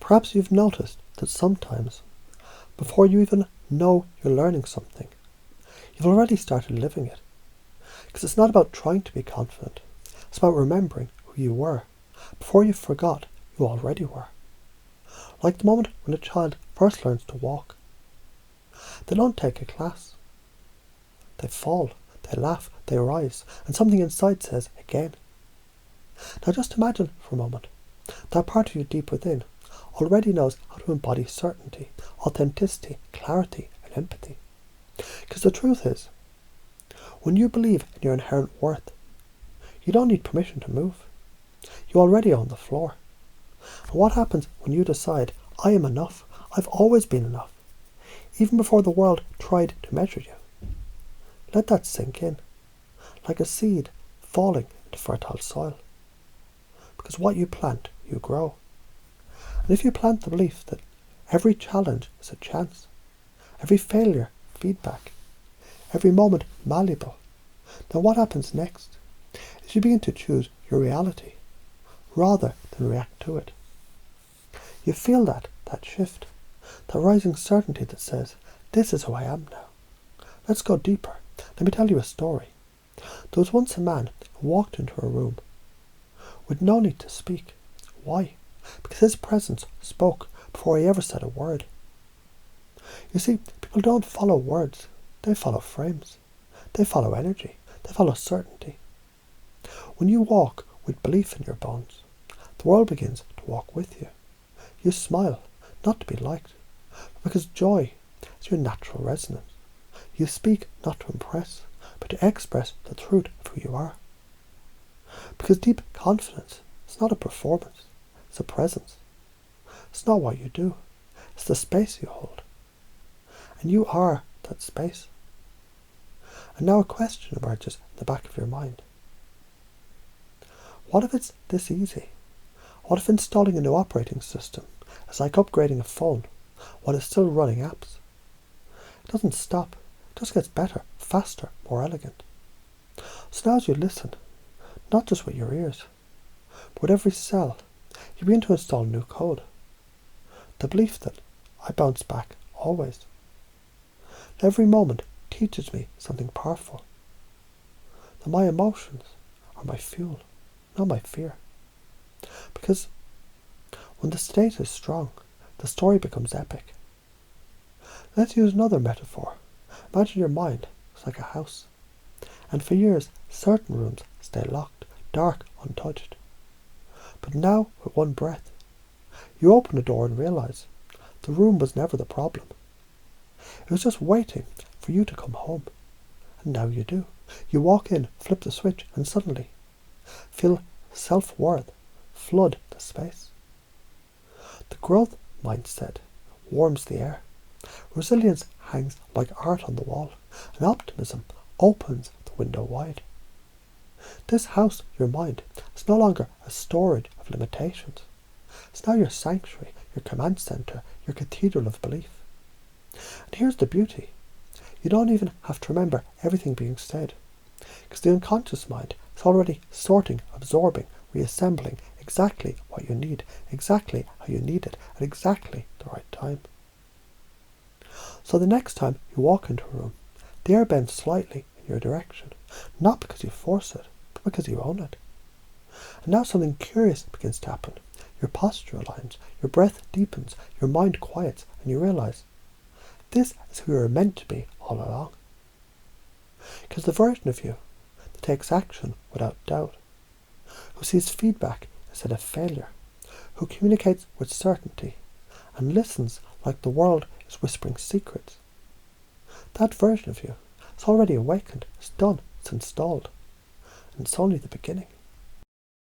Perhaps you've noticed that sometimes, before you even know you're learning something, you've already started living it. Because it's not about trying to be confident. It's about remembering who you were before you forgot you already were. Like the moment when a child first learns to walk. They don't take a class. They fall, they laugh, they rise, and something inside says again. Now just imagine for a moment that part of you deep within already knows how to embody certainty, authenticity, clarity, and empathy. Because the truth is, when you believe in your inherent worth, you don't need permission to move. You already own the floor. And what happens when you decide, I am enough, I've always been enough, even before the world tried to measure you? Let that sink in, like a seed falling into fertile soil. Because what you plant, you grow. And if you plant the belief that every challenge is a chance, every failure feedback, every moment malleable, then what happens next is you begin to choose your reality rather than react to it. You feel that shift, that rising certainty that says, this is who I am now. Let's go deeper. Let me tell you a story. There was once a man who walked into a room with no need to speak. Why? Because his presence spoke before he ever said a word. You see, people don't follow words, they follow frames. They follow energy. They follow certainty. When you walk with belief in your bones, the world begins to walk with you. You smile, not to be liked, but because joy is your natural resonance. You speak not to impress, but to express the truth of who you are. Because deep confidence is not a performance, it's a presence. It's not what you do, it's the space you hold. And you are that space. And now a question emerges in the back of your mind. What if it's this easy? What if installing a new operating system is like upgrading a phone while it's still running apps? It doesn't stop, it just gets better, faster, more elegant. So now as you listen, not just with your ears, but with every cell, you begin to install new code. The belief that I bounce back always. Every moment teaches me something powerful. That my emotions are my fuel, not my fear. Because when the state is strong, the story becomes epic. Let's use another metaphor. Imagine your mind is like a house, and for years certain rooms stay locked, dark, untouched. But now, with one breath, you open the door and realize the room was never the problem. It was just waiting for you to come home. And now you do. You walk in, flip the switch, and suddenly feel self-worth flood the space. The growth mindset warms the air. Resilience hangs like art on the wall, and optimism opens the window wide. This house, your mind, is no longer a storage of limitations. It's now your sanctuary, your command center, your cathedral of belief. And here's the beauty. You don't even have to remember everything being said, because the unconscious mind is already sorting, absorbing, reassembling exactly what you need, exactly how you need it, at exactly the right time. So the next time you walk into a room, the air bends slightly in your direction, not because you force it, but because you own it. And now something curious begins to happen. Your posture aligns, your breath deepens, your mind quiets, and you realize this is who you're meant to be all along. Because the version of you that takes action without doubt, who sees feedback instead of failure, who communicates with certainty, and listens like the world is whispering secrets. That version of you is already awakened, it's done, it's installed, and it's only the beginning.